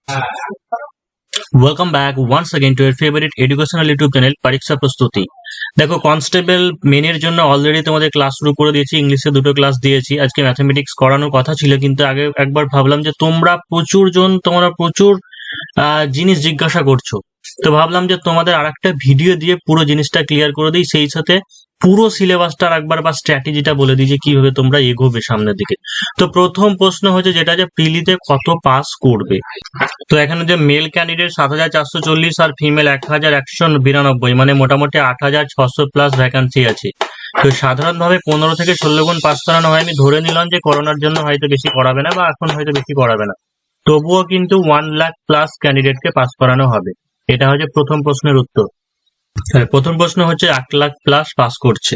Welcome back once again to your favorite educational YouTube channel পরীক্ষা প্রস্তুতি। দেখো constable মেনের জন্য অলরেডি তোমাদের ক্লাস শুরু করে দিয়েছি, ইংলিশে 2টো ক্লাস দিয়েছি। আজকে ম্যাথমেটিক্স করানোর কথা ছিল, কিন্তু আগে একবার ভাবলাম যে তোমরা প্রচুর জিনিস জিজ্ঞাসা করছো, তো ভাবলাম যে তোমাদের আরেকটা ভিডিও দিয়ে পুরো জিনিসটা ক্লিয়ার করে দিই, সেই সাথে পুরো সিলেবাসটা একবার বা স্ট্র্যাটেজিটা বলে দিই যে কিভাবে তোমরা এগোবে সামনের দিকে। তো প্রথম প্রশ্ন হচ্ছে যেটা যে প্রিলিতে কত পাস করবে। তো এখানে যে মেল ক্যান্ডিডেট ৭,৪৪০ আর ফিমেল ১,১৯২ মানে মোটামুটি ৮,৬০০ প্লাস ভ্যাকান্সি আছে। তো সাধারণভাবে ১৫ থেকে ১৬ গুণ পাস করানো হয়। আমি ধরে নিলাম যে করোনার জন্য হয়তো বেশি করাবে না বা এখন হয়তো বেশি করাবে না, তবুও কিন্তু 1 লাখ প্লাস ক্যান্ডিডেটকে পাস করানো হবে। এটা হচ্ছে প্রথম প্রশ্নের উত্তর। প্রথম প্রশ্ন হচ্ছে ১ লাখ প্লাস পাস করছে।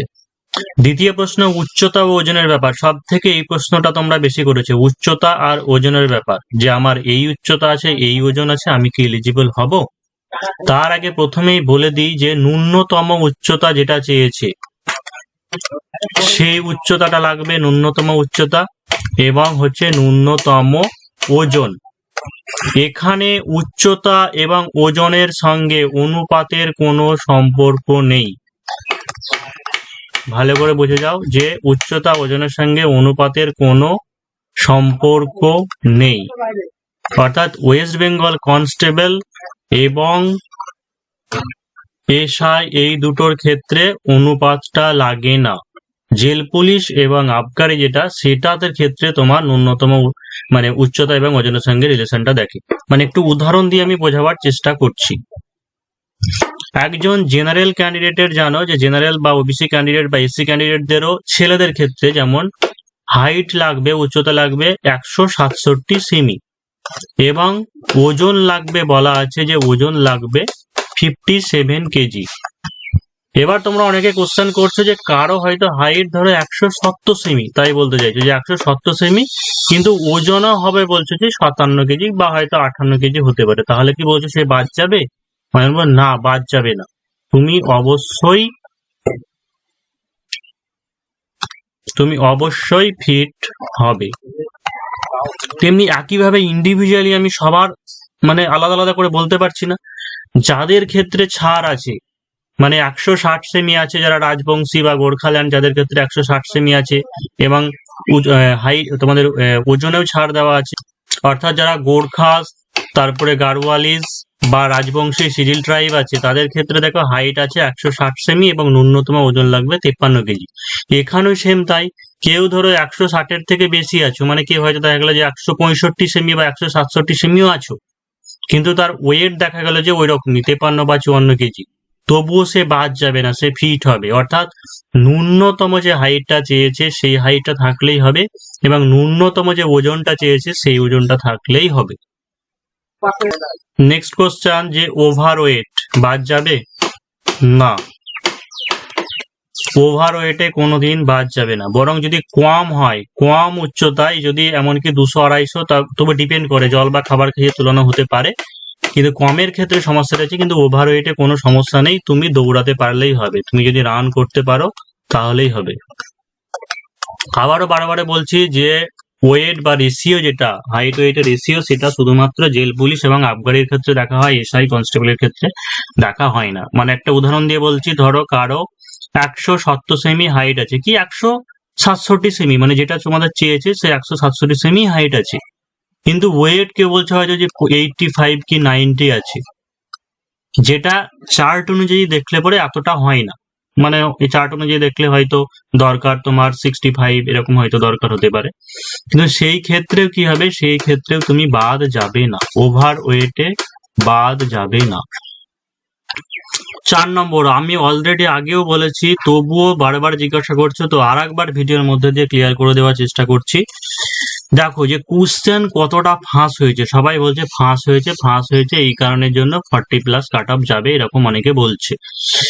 দ্বিতীয় প্রশ্ন উচ্চতা ও ওজনের ব্যাপার। সব থেকে এই প্রশ্নটা তোমরা বেশি করেছো, উচ্চতা আর ওজনের ব্যাপার, যে আমার এই উচ্চতা আছে, এই ওজন আছে, আমি কি এলিজিবল হব। তার আগে প্রথমেই বলে দিই যে ন্যূনতম উচ্চতা যেটা চেয়েছে সেই উচ্চতাটা লাগবে, ন্যূনতম উচ্চতা, এবং হচ্ছে ন্যূনতম ওজন। এখানে উচ্চতা এবং ওজনের সঙ্গে অনুপাতের কোনো সম্পর্ক নেই। ভালো করে বুঝে যাও যে উচ্চতা ওজনের সঙ্গে অনুপাতের কোনো সম্পর্ক নেই। অর্থাৎ ওয়েস্ট বেঙ্গল কনস্টেবল এবং এসআই এই দুটোর ক্ষেত্রে অনুপাতটা লাগে না। জেল পুলিশ এবং আবকারি যেটা, সেটাদের ক্ষেত্রে তোমার ন্যূনতম মানে উচ্চতা এবং ওজনের সঙ্গে রিলেশনটা দেখে। মানে একটু উদাহরণ দিয়ে আমি বোঝাবার চেষ্টা করছি। একজন জেনারেল ক্যান্ডিডেটের জানো যে জেনারেল বা ওবিসি ক্যান্ডিডেট বা এসসি ক্যান্ডিডেটদেরও ছেলেদের ক্ষেত্রে যেমন হাইট লাগবে, উচ্চতা লাগবে ১৬৭ সেমি, এবং ওজন লাগবে, বলা আছে যে ওজন লাগবে 57 কেজি। এবার তোমরা অনেকে কোশ্চেন করছো যে কারো হয়তো হাইট ধরো ১৭০ সেমি, তাই বলতে চাইছো যে ১৭০ সেমি, কিন্তু ওজনও হবে বলছো যে ৫৭ কেজি বা হয়তো ৫৮ কেজি হতে পারে, তাহলে কি বলছো সে বাদ যাবে? মানে না, বাদ যাবে না। তুমি অবশ্যই ফিট হবে। তেমনি একইভাবে ইন্ডিভিজুয়ালি আমি সবার মানে আলাদা আলাদা করে বলতে পারছি না। যাদের ক্ষেত্রে ছাড় আছে, মানে ১৬০ সেমি আছে, যারা রাজবংশী বা গোর্খাল্যান্ড, যাদের ক্ষেত্রে ১৬০ সেমি আছে, এবং তোমাদের ওজনেও ছাড় দেওয়া আছে। অর্থাৎ যারা গোর্খা, তারপরে গাড়ওয়ালিস বা রাজবংশী সিডিল ট্রাইব আছে, তাদের ক্ষেত্রে দেখো হাইট আছে ১৬০ সেমি এবং ন্যূনতম ওজন লাগবে ৫৩ কেজি। এখানেও সেম তাই। কেউ ধরো ১৬০-এর থেকে বেশি আছো, মানে কেউ হয়তো দেখা গেলো যে ১৬৫ সেমি বা ১৬৭ সেমিও আছো, কিন্তু তার ওয়েট দেখা গেল যে ওই রকমই ৫৩ বা ৫৪ কেজি, তবুও সে বাদ যাবে না, সে ফিট হবে। অর্থাৎ ন্যূনতম যে হাইটটা চেয়েছে সেই হাইটটা থাকলেই হবে, এবং ন্যূনতম যে ওজনটা চেয়েছে সেই ওজনটা থাকলেই হবে। নেক্সট কোশ্চেন, যে ওভারওয়েট বাদ যাবে? না, ওভারওয়েটে কোনোদিন বাদ যাবে না। বরং যদি কম হয়, কম উচ্চতায় যদি এমনকি ২০০-২৫০, তবে ডিপেন্ড করে, জল বা খাবার খেয়ে তুলনা হতে পারে, কিন্তু কমের ক্ষেত্রে সমস্যা রয়েছে। কিন্তু ওভারওয়েটে কোনো সমস্যা নেই, তুমি দৌড়াতে পারলেই হবে, তুমি যদি রান করতে পারো তাহলেই হবে। আবারও বারে বলছি যে ওয়েট বা রেশিও, যেটা হাইট ওয়েটের রেশিও, সেটা শুধুমাত্র জেল পুলিশ এবং আবগারির ক্ষেত্রে দেখা হয়, এসআই কনস্টেবলের ক্ষেত্রে দেখা হয় না। মানে একটা উদাহরণ দিয়ে বলছি, ধরো কারো ১৭০ সেমি হাইট আছে, কি ১৬৭ সেমি, মানে যেটা তোমাদের চেয়েছে সে ১৬৭ সেমি হাইট আছে, কিন্তু ওয়েট কেউ বলছে হয়তো যে 85 কি 90 আছে, যেটা চার্ট অনুযায়ী দেখলে পরে এতটা হয় না। মানে এই চার্ট অনুযায়ী দেখলে হয়তো দরকার তোমার 65 এরকম হয়তো দরকার হতে পারে, কিন্তু সেই ক্ষেত্রেও কি হবে, সেই ক্ষেত্রেও তুমি বাদ যাবে না, ওভার ওয়েটে বাদ যাবে না। ৪ নম্বর, আমি অলরেডি আগেও বলেছি, তবুও বারবার জিজ্ঞাসা করছো, তো আর একবার ভিডিওর মধ্যে দিয়ে ক্লিয়ার করে দেওয়ার চেষ্টা করছি। দেখো যে কোশ্চেন কতটা ফাঁস হয়েছে, সবাই বলছে ফাঁস হয়েছে, এই কারণের জন্য 40+ কাট অফ যাবে, এরকম অনেকে বলছে।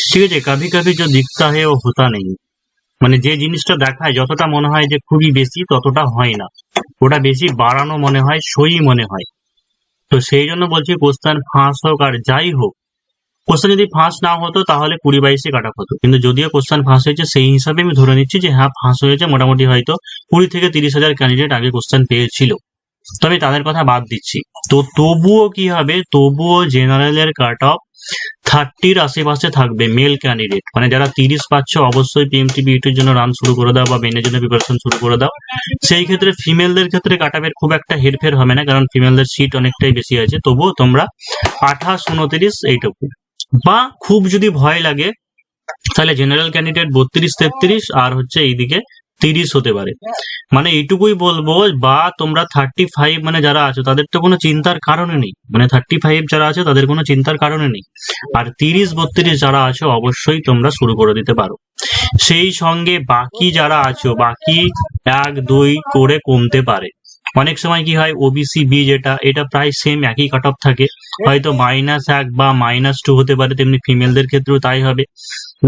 ঠিক আছে, কভি কভি যে দিখতা হে ও হতা নেই, মানে যে জিনিসটা দেখায় যতটা মনে হয় যে খুবই বেশি, ততটা হয় না, ওটা বেশি বাড়ানো মনে হয়, সই মনে হয়। তো সেই জন্য বলছি কোশ্চেন ফাঁস হোক আর যাই হোক, কোশ্চেন যদি ফাঁস না হতো তাহলে 20-22 কাট অফ হতো, কিন্তু যদিও কোশ্চেন ফাঁস হয়েছে সেই হিসাবে আমি ধরে নিচ্ছি যে হ্যাঁ ফাঁস হয়েছে, মোটামুটি হয়তো 20 থেকে 30 হাজার ক্যান্ডিডেট আগে কোশ্চেন পেয়েছিল। তো আমি তাদের কথা বাদ দিচ্ছি। তো তবুও কি হবে, তবুও জেনারেলের কাট অফ 30-র আশেপাশে থাকবে মেল ক্যান্ডিডেট, মানে যারা 30 পাচ্ছ অবশ্যই পিএমটিবিইটির জন্য রান শুরু করে দাও বা মেনের জন্য প্রিপারেশন শুরু করে দাও। সেই ক্ষেত্রে ফিমেলদের ক্ষেত্রে কাট অফের খুব একটা হেরফের হবে না, কারণ ফিমেলদের সিট অনেকটাই বেশি আছে। তবুও তোমরা 28, 29 এইটুকু, বা খুব যদি ভয় লাগে তাহলে জেনারেল ক্যান্ডিডেট 32, 33 আর হচ্ছে এইদিকে 30 হতে পারে। মানে এইটুকুই বলবো, বা তোমরা 35 মানে যারা আছো তাদের তো কোনো চিন্তার কারণে নেই, মানে 35 যারা আছে তাদের কোনো চিন্তার কারণে নেই। আর 30, 32 যারা আছো অবশ্যই তোমরা শুরু করে দিতে পারো। সেই সঙ্গে বাকি যারা আছো, বাকি 1, 2 করে কমতে পারে। অনেক সময় কি হয়, ওবিসি বি যেটা, এটা প্রায় সেম একই কাট অফ থাকে, হয়তো -1 বা -2 হতে পারে, তেমনি ফিমেলদের ক্ষেত্রেও তাই হবে।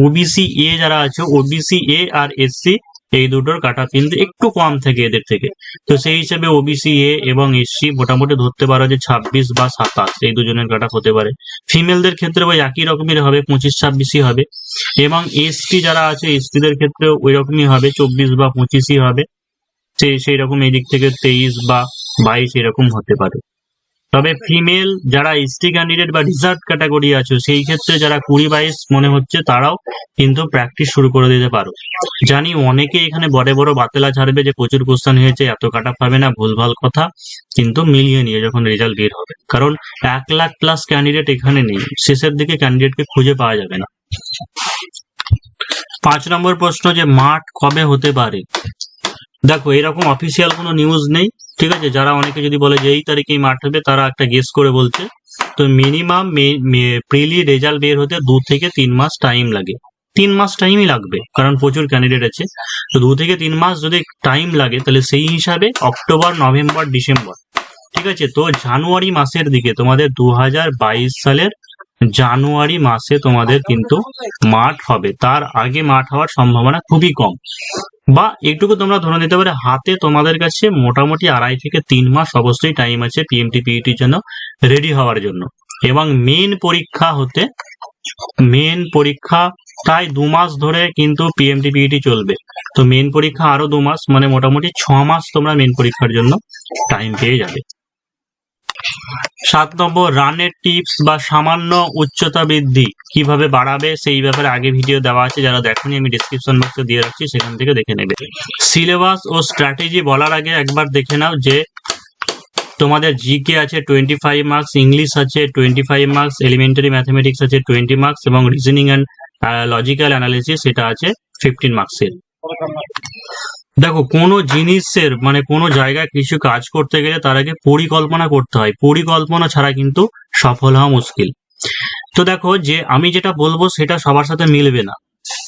ওবিসি এ যারা আছে, ওবিসি এ আর এসসি এই দুটোর কাট অফ কিন্তু একটু কম থাকে এদের থেকে। তো সেই হিসেবে ওবিসি এ এবং এসসি মোটামুটি ধরতে পারো যে 26 বা 27 এই দুজনের কাট অফ হতে পারে। ফিমেলদের ক্ষেত্রে ওই একই রকমের হবে, 25-26ই হবে। এবং এসটি যারা আছে, এসটিদের ক্ষেত্রেও ওই রকমই হবে, 24 বা 25ই হবে। সেই রকম এই দিক থেকে 23 বা 22 এরকম হতে পারে। তবে ফিমেল যারা এসটি ক্যান্ডিডেট বা রিজার্ভ ক্যাটাগরি আছে, সেই ক্ষেত্রে যারা 20-22 মনে হচ্ছে তারাও কিন্তু প্র্যাকটিস শুরু করে দিতে পারো। জানি অনেকে এখানে বড় বড় বাতেলা ছাড়বে যে প্রচুর কোশ্চেন হয়েছে, এত কাটা পাবে না, ভুলভাল কথা, কিন্তু মিলিয়ে নিয়ে যখন রেজাল্ট বের হবে, কারণ 1 লাখ প্লাস ক্যান্ডিডেট এখানে নেই, শেষের দিকে ক্যান্ডিডেটকে খুঁজে পাওয়া যাবে না। 5 নম্বর প্রশ্ন, যে মাঠ কবে হতে পারে। দেখো এরকম অফিসিয়াল কোনো নিউজ নেই, ঠিক আছে। যারা অনেকে যদি বলে যে এই তারিখেই মাঠ হবে, তারা একটা গেস করে বলছে। তো মিনিমাম প্রিলি রেজাল্ট বের হতে 2 থেকে 3 মাস টাইম লাগে। 3 মাস টাইমই লাগবে, কারণ প্রচুর ক্যান্ডিডেট আছে। তো 2 থেকে 3 মাস যদি টাইম লাগে, তাহলে সেই হিসাবে অক্টোবর, নভেম্বর, ডিসেম্বর, ঠিক আছে। তো জানুয়ারি মাসের দিকে তোমাদের 2022 সালের জানুয়ারি মাসে তোমাদের কিন্তু মাঠ হবে, তার আগে মাঠ হওয়ার সম্ভাবনা খুবই কম। বা এইটুকু তোমরা ধরে নিতে পারে, হাতে তোমাদের কাছে মোটামুটি 2.5 থেকে 3 মাস অবশ্যই টাইম আছে পিএমটি-পিইটির জন্য রেডি হওয়ার জন্য। এবং মেন পরীক্ষা প্রায় 2 মাস ধরে কিন্তু পিএমটি-পিইটি চলবে। তো মেন পরীক্ষা আরো 2 মাস, মানে মোটামুটি 6 মাস তোমরা মেন পরীক্ষার জন্য টাইম পেয়ে যাবে। 7 নম্বর, রানের টিপস বা সামান্য উচ্চতা বৃদ্ধি কিভাবে বাড়াবে, সেই ব্যাপারে আগে ভিডিও দেওয়া আছে, যারা দেখোনি আমি ডেসক্রিপশন বক্সে দিয়ে রাখছি, সেখান থেকে দেখে নেবে। সিলেবাস ও স্ট্র্যাটেজি বলার আগে একবার দেখে নাও যে তোমাদের জিকে আছে 25 মার্কস, ইংলিশ আছে 25 মার্কস, এলিমেন্টারি ম্যাথমেটিক্স আছে 20 মার্কস, এবং রিজনিং অ্যান্ড লজিক্যাল অ্যানালিসিস সেটা আছে 15 মার্কসের। দেখো কোনো জিনিসের মানে কোনো জায়গায় কিছু কাজ করতে গেলে তার আগে পরিকল্পনা করতে হয়, পরিকল্পনা ছাড়া কিন্তু সফল হওয়া মুশকিল। তো দেখো যে আমি যেটা বলবো সেটা সবার সাথে মিলবে না,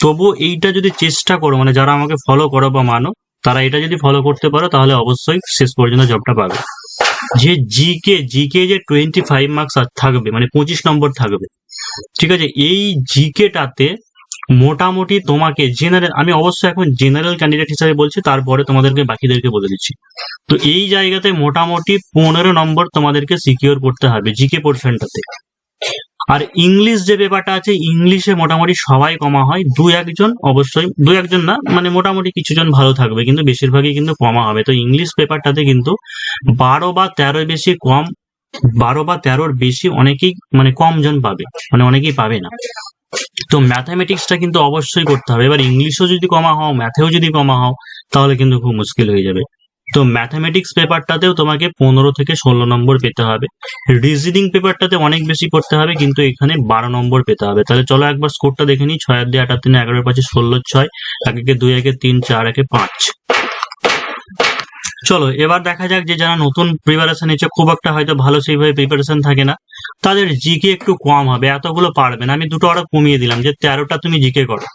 তবু এইটা যদি চেষ্টা করো, মানে যারা আমাকে ফলো করো বা মানো, তারা এটা যদি ফলো করতে পারো তাহলে অবশ্যই শেষ পর্যন্ত জবটা পাবে। যে জিকে যে 25 মার্কস থাকবে, মানে 25 নম্বর থাকবে, ঠিক আছে। এই জিকেটাতে মোটামুটি তোমাকে জেনারেল, আমি অবশ্যই এখন জেনারেল ক্যান্ডিডেট হিসাবে বলছি, তারপরে তোমাদেরকে বাকিদেরকে বলে দিচ্ছি। তো এই জায়গাতে মোটামুটি 15 নম্বর তোমাদেরকে সিকিউর করতে হবে জিকে পোর্শনটাতে। আর ইংলিশ যে পেপারটা আছে, ইংলিশে মোটামুটি সবাই কমা হয়, 2-1 অবশ্যই, 2-1 না, মানে মোটামুটি কিছুজন ভালো থাকবে, কিন্তু বেশিরভাগই কিন্তু কমা হবে। তো ইংলিশ পেপারটাতে কিন্তু 12 বা 13 বেশি কম, 12 বা 13-র বেশি অনেকেই মানে কম জন পাবে, মানে অনেকেই পাবে না। তো ম্যাথামেটিক্সটা কিন্তু অবশ্যই করতে হবে। এবার ইংলিশও যদি কমা হও, ম্যাথেও যদি কমা হও, তাহলে কিন্তু খুব মুশকিল হয়ে যাবে। তো ম্যাথামেটিক্স পেপারটাতেও তোমাকে 15 থেকে 16 নম্বর পেতে হবে। রিজনিং পেপারটাতে অনেক বেশি করতে হবে, কিন্তু এখানে 12 নম্বর পেতে হবে। তাহলে চলো একবার স্কোরটা দেখে নিই। 6 আর 2 8 আর 3 11 5 16 6, 1 2 1 3 4 1 5। চলো এবার দেখা যাক যে যারা নতুন প্রিপারেশন নিচ্ছে, খুব একটা হয়তো ভালো সেইভাবে প্রিপারেশন থাকে না, তাদের জিকে একটু কম হবে, এতগুলো পারবে না। আমি দুটো আরো কমিয়ে দিলাম, যে 13টা তুমি জিকে করো।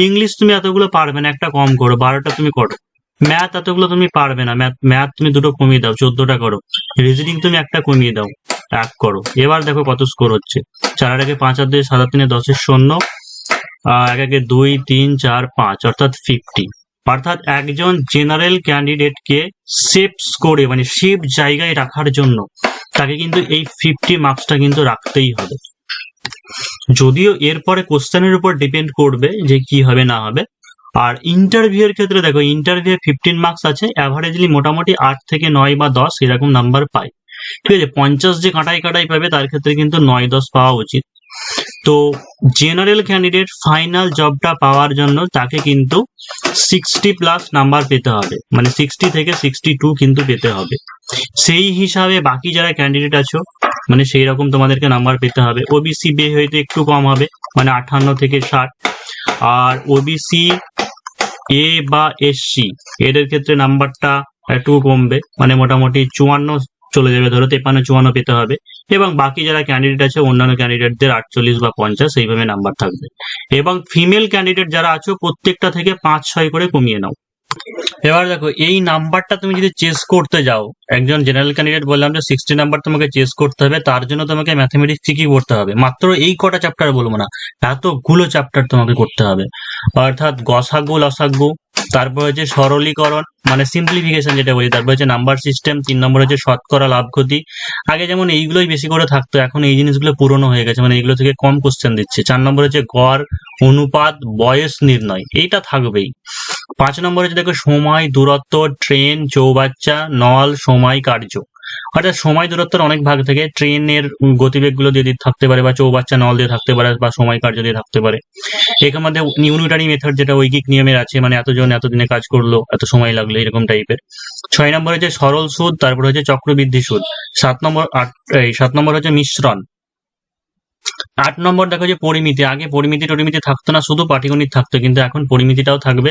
ইংলিশ তুমি এতগুলো পারবে না, একটা কম করো, 12টা তুমি করো। ম্যাথ এতগুলো তুমি পারবে না, ম্যাথ তুমি দুটো কমিয়ে দাও, 14টা করো। রিজনিং তুমি একটা কমিয়ে দাও, 1 করো। এবার দেখো কত স্কোর হচ্ছে। 4 আর 1 5 আর 2 7 আর 3 10 0, 1 1 2 3 4 5, অর্থাৎ 50। অর্থাৎ একজন জেনারেল ক্যান্ডিডেটকে সেফ স্কোরে, মানে সেফ জায়গায় রাখার জন্য তাকে কিন্তু এই 50 মার্কসটা কিন্তু রাখতেই হবে। যদিও এরপরে কোশ্চেনের উপর ডিপেন্ড করবে যে কি হবে না হবে, আর ইন্টারভিউ এর ক্ষেত্রে দেখো, ইন্টারভিউ 15 মার্কস আছে, অ্যাভারেজলি মোটামুটি 8 থেকে 9 বা 10 এরকম নাম্বার পায়। ঠিক আছে, 50 যে কাটাই কাটাই পাবে তার ক্ষেত্রে কিন্তু 9-10 পাওয়া উচিত। তো জেনারেল ক্যান্ডিডেট ফাইনাল জবটা পাওয়ার জন্য তাকে কিন্তু 60+ নাম্বার পেতে হবে, মানে 60 থেকে 62 কিন্তু পেতে হবে। সেই হিসাবে বাকি যারা ক্যান্ডিডেট আছো, মানে সেই রকম তোমাদেরকে নাম্বার পেতে হবে। ওবিসি বে হয়তো একটু কম হবে, মানে 58 থেকে 60। আর ওবিসি এ বা এসসি এদের ক্ষেত্রে নাম্বারটা একটু কমবে, মানে মোটামুটি 54 চলে যাবে, ধরো 53-54 পেতে হবে। এবং বাকি যারা ক্যান্ডিডেট আছে অন্যান্য ক্যান্ডিডেটদের 48 বা 50 এইভাবে নাম্বার থাকবে। এবং ফিমেল ক্যান্ডিডেট যারা আছো প্রত্যেকটা থেকে 5-6 করে কমিয়ে নাও। এবার দেখো, এই নাম্বারটা তুমি যদি চেস করতে যাও, একজন জেনারেল ক্যান্ডিডেট বললাম যে 60 নাম্বার তোমাকে চেস করতে হবে, তার জন্য তোমাকে ম্যাথমেটিক্স কি করতে হবে, মাত্র এই কটা চ্যাপ্টার বলবো না, এতগুলো চ্যাপ্টার তোমাকে করতে হবে। অর্থাৎ গসাগু লসাগু, তারপর হচ্ছে সরলীকরণ মানে সিম্পলিফিকেশন যেটা বলি, তারপর হচ্ছে নাম্বার সিস্টেম, 3 নম্বর হচ্ছে শতকরা লাভ ক্ষতি। আগে যেমন এইগুলোই বেশি করে থাকতো, এখন এই জিনিসগুলো পুরনো হয়ে গেছে, মানে এইগুলো থেকে কম কোশ্চেন দিচ্ছে। 4 নম্বর হচ্ছে গড়, অনুপাত, বয়স নির্ণয়, এইটা থাকবেই। 5 নম্বর হচ্ছে দেখো সময়, দূরত্ব, ট্রেন, চৌবাচ্চা, নল, সময়, কার্য। অর্থাৎ সময় দূরত্বের অনেক ভাগ থেকে ট্রেনের গতিবেগ গুলো দিয়ে থাকতে পারে, বা চৌবাচ্চা নল দিয়ে থাকতে পারে, বা সময় কার্য দিয়ে থাকতে পারে। এখান মধ্যে ইউনিটারি মেথড যেটা ঐকিক নিয়মের আছে, মানে এতজন এতদিনে কাজ করলো, এত সময় লাগলো, এরকম টাইপের। 6 নম্বর হচ্ছে সরল সুদ, তারপর হচ্ছে চক্রবৃদ্ধি সুদ। 7 নম্বর হচ্ছে মিশ্রণ। 8 নম্বর দেখো যে পরিমিতি। আগে পরিমিতি টরিমিতি থাকতো না, শুধু পাটিগণিত থাকতো, কিন্তু এখন পরিমিতিটাও থাকবে।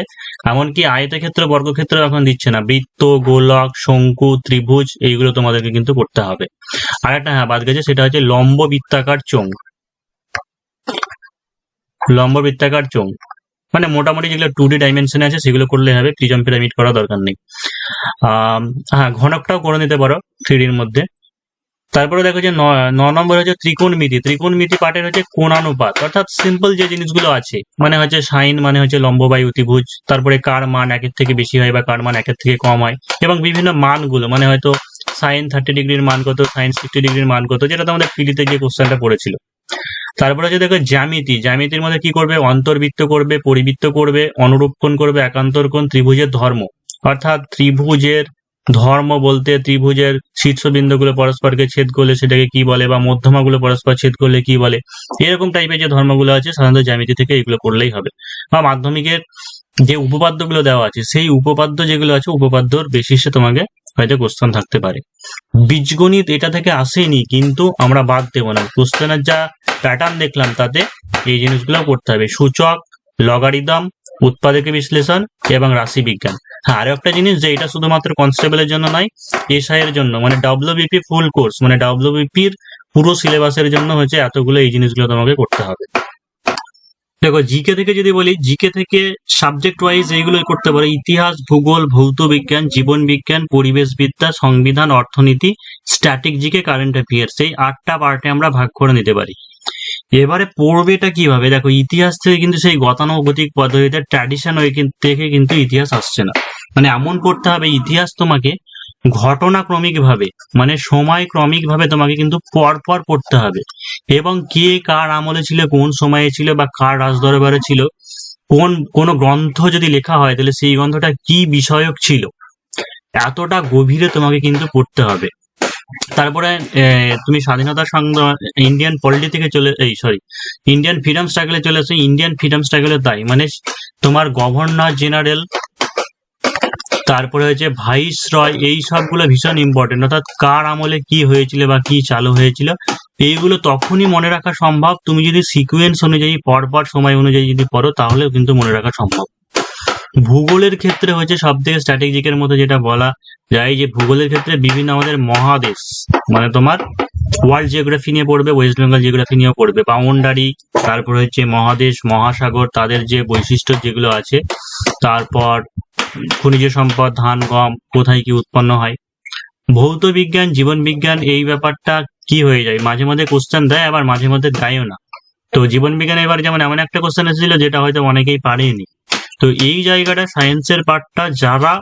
এমনকি আয়তক্ষেত্র বর্গক্ষেত্র এখন দিচ্ছে না, বৃত্ত, গোলক, শঙ্কু, ত্রিভুজ এইগুলো তোমাদেরকে কিন্তু করতে হবে। আর একটা হ্যাঁ বাদ গেছে, সেটা হচ্ছে লম্ব বৃত্তাকার চোঙ। লম্ব বৃত্তাকার চোঙ মানে মোটামুটি যেগুলো 2D ডাইমেনশনে আছে সেগুলো করলে হবে, প্রিজম পিরামিড করার দরকার নেই। হ্যাঁ ঘনকটাও করে নিতে পারো 3Dর মধ্যে। তারপরে দেখো যে 9 নম্বর হচ্ছে ত্রিকোণমিতি। ত্রিকোণমিতি পাঠের হচ্ছে কোণানুপাত, অর্থাৎ সিম্পল যে জিনিসগুলো আছে, মানে হচ্ছে সাইন মানে হচ্ছে লম্ব বাই অতিভুজ, তারপরে কার মান 1-এর থেকে বেশি হয় বা কার মান 1-এর থেকে কম হয়, এবং বিভিন্ন মানগুলো, মানে হয়তো সাইন 30 ডিগ্রির মান কত, সাইন 60 ডিগ্রির মান কত, যেটা তোমাদের পিডিতে গিয়ে কোশ্চেনটা পড়েছিল। তারপরে হচ্ছে দেখো জ্যামিতি। জ্যামিতির মধ্যে কি করবে, অন্তর্বৃত্ত করবে, পরিবৃত্ত করবে, অনুরূপ কোণ করবে, একান্তর কোণ, ত্রিভুজের ধর্ম। অর্থাৎ ত্রিভুজের ধর্ম বলতে ত্রিভুজের শীর্ষবিন্দুগুলো পরস্পরকে ছেদ করলে সেটাকে কি বলে, বা মধ্যমাগুলো পরস্পর ছেদ করলে কি বলে, এরকম টাইপের যে ধর্মগুলো আছে সাধারণত জ্যামিতি থেকে এগুলো করলেই হবে। বা মাধ্যমিকের যে উপপাদ্যগুলো দেওয়া আছে, সেই উপপাদ্য যেগুলো আছে উপপাদ্যর বেসিসে তোমাকে হয়তো কোশ্চেন থাকতে পারে। বীজগণিত এটা থেকে আসেনি, কিন্তু আমরা বাদ দেবো না, কোশ্চেনের যা প্যাটার্ন দেখলাম তাতে এই জিনিসগুলো করতে হবে। সূচক, লগারিদম, উৎপাদক বিশ্লেষণ এবং রাশি বিজ্ঞান। হ্যাঁ আরো একটা জিনিস, যে এটা শুধুমাত্র কনস্টেবলের জন্য নয়, এসআই এর জন্য, মানে ডব্লিউবিপি ফুল কোর্স, মানে ডব্লিউবিপির পুরো সিলেবাসের জন্য হচ্ছে এতগুলো এই জিনিসগুলো তোমাকে করতে হবে। দেখো জিকে থেকে যদি বলি, জিকে থেকে সাবজেক্ট ওয়াইজ এইগুলো করতে পারো: ইতিহাস, ভূগোল, ভৌত বিজ্ঞান, জীবন বিজ্ঞান, পরিবেশ বিদ্যা, সংবিধান, অর্থনীতি, স্ট্যাটিক জিকে, কারেন্ট অ্যাফেয়ার্স। এই 8টা পার্টে আমরা ভাগ করে নিতে পারি। এবারে পড়বেটা কিভাবে, দেখো ইতিহাস থেকে কিন্তু সেই গতানুগতিক পদ্ধতিতে ট্র্যাডিশন থেকে কিন্তু ইতিহাস আসছে না, মানে এমন করতে হবে ইতিহাস তোমাকে ঘটনাক্রমিক ভাবে, মানে সময় ক্রমিক ভাবে তোমাকে কিন্তু পরপর পড়তে হবে। এবং কে কার আমলে ছিল, কোন সময়ে ছিল, বা কার রাজদরবারে ছিল, কোন গ্রন্থ যদি লেখা হয় তাহলে সেই গ্রন্থটা কি বিষয়ক ছিল, এতটা গভীরে তোমাকে কিন্তু পড়তে হবে। তারপরে তুমি স্বাধীনতা সংগ্রাম, ইন্ডিয়ান পলিটি থেকে ইন্ডিয়ান ফ্রিডম স্ট্রাগলে চলে আসো। ইন্ডিয়ান ফ্রিডম স্ট্রাগলে তাই মানে তোমার গভর্নর জেনারেল, তারপরে হচ্ছে ভাইস রয়, এই সবগুলো ভীষণ ইম্পর্টেন্ট। অর্থাৎ কার আমলে কি হয়েছিল বা কি চালু হয়েছিল, এইগুলো তখনই মনে রাখা সম্ভব তুমি যদি সিকুয়েন্স অনুযায়ী পরপর সময় অনুযায়ী যদি পড়ো, তাহলেও কিন্তু মনে রাখা সম্ভব। ভূগোলের ক্ষেত্রে হচ্ছে সব থেকে স্ট্র্যাটেজিকের মধ্যে যেটা বলা যায়, যে ভূগোলের ক্ষেত্রে বিভিন্ন আমাদের মহাদেশ, মানে তোমার ওয়ার্ল্ড জিওগ্রাফি নিয়ে পড়বে, ওয়েস্ট বেঙ্গল জিওগ্রাফি নিয়েও পড়বে, বাউন্ডারি, তারপর হচ্ছে মহাদেশ, মহাসাগর, তাদের যে বৈশিষ্ট্য যেগুলো আছে, তারপর খনিজ সম্পদ, ধান, গম, কোথায় কি উৎপন্ন হয়। ভৌত বিজ্ঞান, জীবন বিজ্ঞান, এই ব্যাপারটা কি হয়ে যায়, মাঝে মাঝে কোশ্চেন দেয়, আবার মাঝে মধ্যে দেয়ও না। তো জীবন বিজ্ঞানে এবার যেমন এমন একটা কোশ্চেন এসেছিল যেটা হয়তো অনেকেই পারেনি। তো এই জায়গাটা সায়েন্সের পার্টটা যারা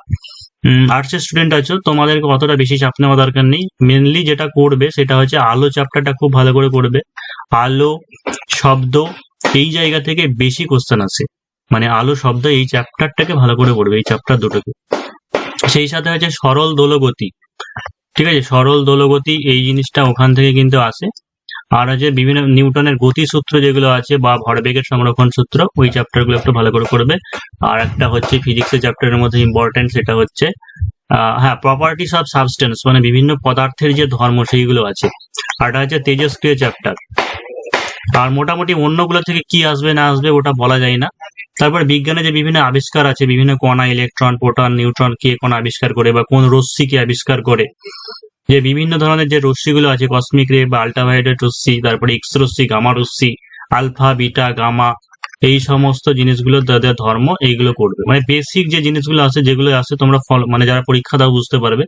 আর্টসের স্টুডেন্ট আছো তোমাদেরকে অতটা বেশি চাপ নেওয়া দরকার নেই। মেনলি যেটা করবে সেটা হচ্ছে আলো চ্যাপ্টারটা খুব ভালো করে করবে। আলো, শব্দ, এই জায়গা থেকে বেশি কোশ্চেন আসে, মানে আলো শব্দ এই চ্যাপ্টারটাকে ভালো করে পড়বে, এই চ্যাপ্টার দুটোকে। সেই সাথে হচ্ছে সরল দোলগতি, ঠিক আছে, সরল দোলগতি এই জিনিসটা ওখান থেকে কিন্তু আসে। আর হচ্ছে বিভিন্ন নিউটনের গতি সূত্র যেগুলো আছে বা ভরবেগের সংরক্ষণ সূত্র, ওই চ্যাপ্টার গুলো একটু ভালো করে করবে। আর একটা হচ্ছে ফিজিক্সের চ্যাপ্টারের মধ্যে ইম্পর্টেন্ট, সেটা হচ্ছে হ্যাঁ প্রপার্টিস অফ সাবস্টেন্স, মানে বিভিন্ন পদার্থের যে ধর্ম সেইগুলো আছে। আর এটা হচ্ছে তেজস্ক্রিয় চ্যাপ্টার। আর মোটামুটি অন্যগুলো থেকে কি আসবে না আসবে ওটা বলা যায় না। তারপর বিজ্ঞানে যে বিভিন্ন আবিষ্কার আছে, বিভিন্ন কণা, ইলেকট্রন, প্রোটন, নিউট্রন কে কোন আবিষ্কার করে বা কোন রশ্মিকে আবিষ্কার করে, যে বিভিন্ন ধরনের যে রশ্মিগুলো আছে, কসমিক রে বা আল্ট্রাভায়োলেট রশ্মি, তারপরে এক্স রশ্মি, গামা রশ্মি, আলফা, বিটা, গামা, এই সমস্ত জিনিসগুলো তাদের ধর্ম, এইগুলো করবে। মানে বেসিক যে জিনিসগুলো আছে, যেগুলো আছে তোমরা মানে যারা পরীক্ষা দাও বুঝতে পারবে,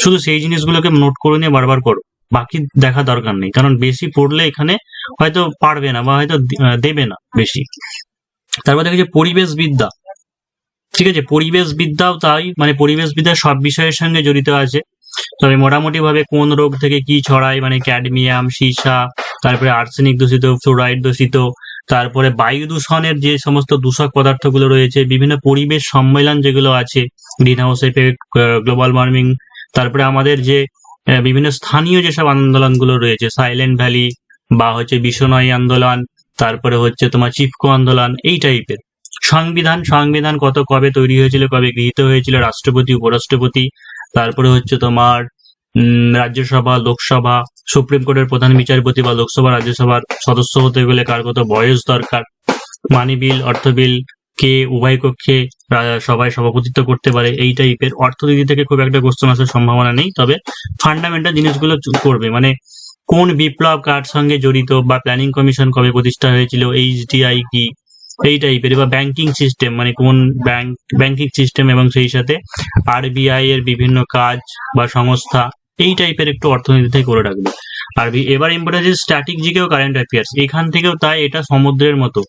শুধু সেই জিনিসগুলোকে নোট করে নিয়ে বারবার করো, বাকি দেখা দরকার নেই, কারণ বেশি পড়লে এখানে হয়তো পারবে না বা হয়তো দেবে না বেশি। তারপর দেখা যাচ্ছে পরিবেশ বিদ্যা, ঠিক আছে, পরিবেশ বিদ্যাও তাই, মানে পরিবেশ বিদ্যা সব বিষয়ের সঙ্গে জড়িত আছে। তবে মোটামুটি ভাবে কোন রোগ থেকে কি ছড়ায়, মানে ক্যাডমিয়াম, সীসা, তারপরে আর্সেনিক দূষিত, ফ্লোরাইড দূষিত, তারপরে বায়ু দূষণের যে সমস্ত দূষক পদার্থগুলো রয়েছে, বিভিন্ন পরিবেশ সম্মেলন যেগুলো আছে, green house effect, global warming, তারপরে আমাদের যে বিভিন্ন স্থানীয় যেসব আন্দোলনগুলো রয়েছে, সাইলেন্ট ভ্যালি বা হচ্ছে বিশ্বনয় আন্দোলন, তারপরে হচ্ছে তোমার চিপকো আন্দোলন, এই টাইপের। সংবিধান, সংবিধান কবে তৈরি হয়েছিল, কবে গৃহীত হয়েছিল, রাষ্ট্রপতি, উপরাষ্ট্রপতি, তারপরে হচ্ছে তোমার রাজ্যসভা, লোকসভা, সুপ্রিম কোর্টের প্রধান বিচারপতি বা লোকসভা, রাজ্যসভার সদস্য হতে গেলে কার কত বয়স দরকার, মানি বিল, অর্থ বিল কে উভয় কক্ষে সবাই সভাপতিত্ব করতে পারে, এই টাইপের। অর্থনীতি থেকে খুব একটা কোশ্চেন আসার সম্ভাবনা নেই, তবে ফান্ডামেন্টাল জিনিসগুলো করবে, মানে কোন বিপ্লব কার সঙ্গে জড়িত, বা প্ল্যানিং কমিশন কবে প্রতিষ্ঠা হয়েছিল, এইচডিআই কি, এই টাইপের। বা ব্যাংকিং সিস্টেম, মানে কোন ব্যাংকিং সিস্টেম, এবং সেই সাথে আরবিআই এর বিভিন্ন কাজ বা সংস্থা, এই টাইপের একটু অর্থনীতি থেকে করে রাখবে। আর এবার ইম্পর্টেন্ট আছে স্ট্যাটিক জিকে ও কারেন্ট অ্যাফেয়ার্স, এখান থেকেও তাই এটা সমুদ্রের মতো।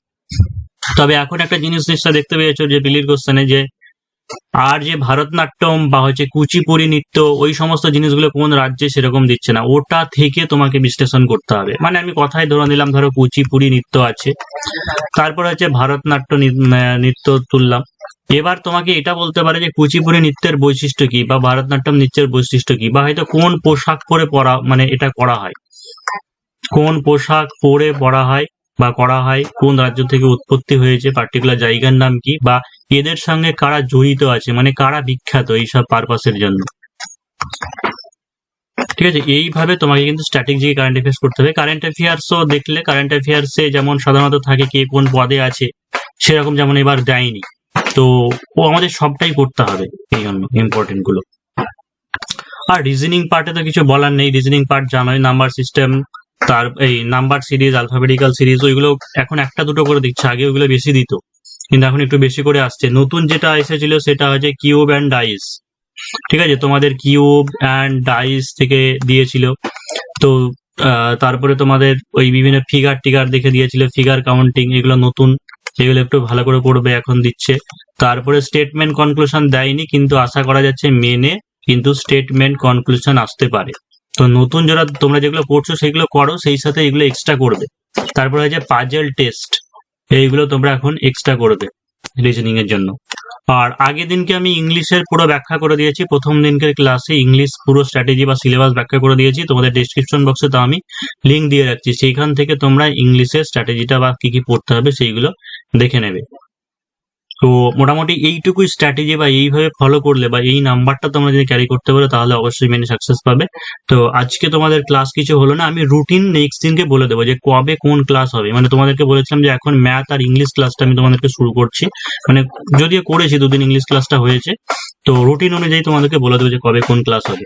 তবে এখন একটা জিনিসটা দেখতে পেয়েছো যে বিলির কোশ্চেনে, যে আর যে ভারতনাট্যম বা হচ্ছে কুচিপুড়ি নৃত্য, ওই সমস্ত জিনিসগুলো কোন রাজ্যে সেরকম দিচ্ছে না, ওটা থেকে তোমাকে বিশ্লেষণ করতে হবে। মানে আমি কথায় ধরে নিলাম, ধরো কুচিপুড়ি নৃত্য আছে, তারপর হচ্ছে ভারতনাট্য নৃত্য তুললাম, এবার তোমাকে এটা বলতে পারে যে কুচিপুড়ি নৃত্যের বৈশিষ্ট্য কি, বা ভারতনাট্যম নৃত্যের বৈশিষ্ট্য কি, বা হয়তো কোন পোশাক পরে পরা, মানে এটা করা হয়, কোন পোশাক পরে পরা হয় বা করা হয়, কোন রাজ্য থেকে উৎপত্তি হয়েছে, পার্টিকুলার জায়গার নাম কি, বা এদের সঙ্গে কারা জড়িত আছে, মানে কারা বিখ্যাত এইসব পারপাসের জন্য। ঠিক আছে, এইভাবে তোমাকে কিন্তু স্ট্র্যাটেজি কারেন্ট অ্যাফেয়ার্স করতে হবে। কারেন্ট অ্যাফেয়ার্সও দেখলে, কারেন্ট অ্যাফেয়ার্সে যেমন সাধারণত থাকে কে কোন পদে আছে, সেরকম যেমন এবার দেয়নি, তো ও আমাদের সবটাই করতে হবে, এই জন্য ইম্পর্টেন্ট গুলো। আর রিজনিং পার্টে তো কিছু বলার নেই, রিজনিং পার্ট জানোই, নাম্বার সিস্টেম, তার এই নাম্বার সিরিজ, আলফাবেটিক্যাল সিরিজ, ওইগুলো এখন একটা দুটো করে দিচ্ছে, আগে ওইগুলো বেশি দিত, কিন্তু এখন একটু বেশি করে আসছে। নতুন যেটা এসেছিল সেটা হচ্ছে কিউব অ্যান্ড ডাইস, ঠিক আছে, তোমাদের কিউব অ্যান্ড ডাইস থেকে দিয়েছিল। তো তারপরে তোমাদের ওই বিভিন্ন ফিগার টিগার দেখে দিয়েছিল, ফিগার কাউন্টিং, এগুলো নতুন, এগুলো একটু ভালো করে পড়বে, এখন দিচ্ছে। তারপরে স্টেটমেন্ট কনক্লুশন দেয়নি, কিন্তু আশা করা যাচ্ছে মেনে কিন্তু স্টেটমেন্ট কনক্লুশন আসতে পারে। তো নতুন যারা তোমরা যেগুলো পড়ছো সেগুলো করো, সেই সাথে এগুলো এক্সট্রা করবে। তারপরে হচ্ছে পাজেল টেস্ট, এইগুলো তোমরা এখন এক্সট্রা করবে রিজনিং এর জন্য। আর আগের দিনকে আমি ইংলিশের পুরো ব্যাখ্যা করে দিয়েছি, প্রথম দিনকের ক্লাসে ইংলিশ পুরো স্ট্র্যাটেজি বা সিলেবাস ব্যাখ্যা করে দিয়েছি, তোমাদের ডেসক্রিপশন বক্সে তো আমি লিঙ্ক দিয়ে রাখছি, সেইখান থেকে তোমরা ইংলিশের স্ট্র্যাটেজিটা বা কি কি পড়তে হবে সেইগুলো দেখে নেবে। তো মোটামুটি এইটুকুই স্ট্র্যাটেজি, বা এইভাবে ফলো করলে বা এই নাম্বারটা তোমরা যদি ক্যারি করতে পারো, তাহলে অবশ্যই মেনে সাকসেস পাবে। তো আজকে তোমাদের ক্লাস কিছু হলো না, আমি রুটিন নেক্সট দিনকে বলে দেবো যে কবে কোন ক্লাস হবে। মানে তোমাদেরকে বলেছিলাম যে এখন ম্যাথ আর ইংলিশ ক্লাসটা আমি তোমাদেরকে শুরু করছি, মানে যদিও করেছি, দুদিন ইংলিশ ক্লাসটা হয়েছে, তো রুটিন অনুযায়ী তোমাদেরকে বলে দেবো যে কবে কোন ক্লাস হবে।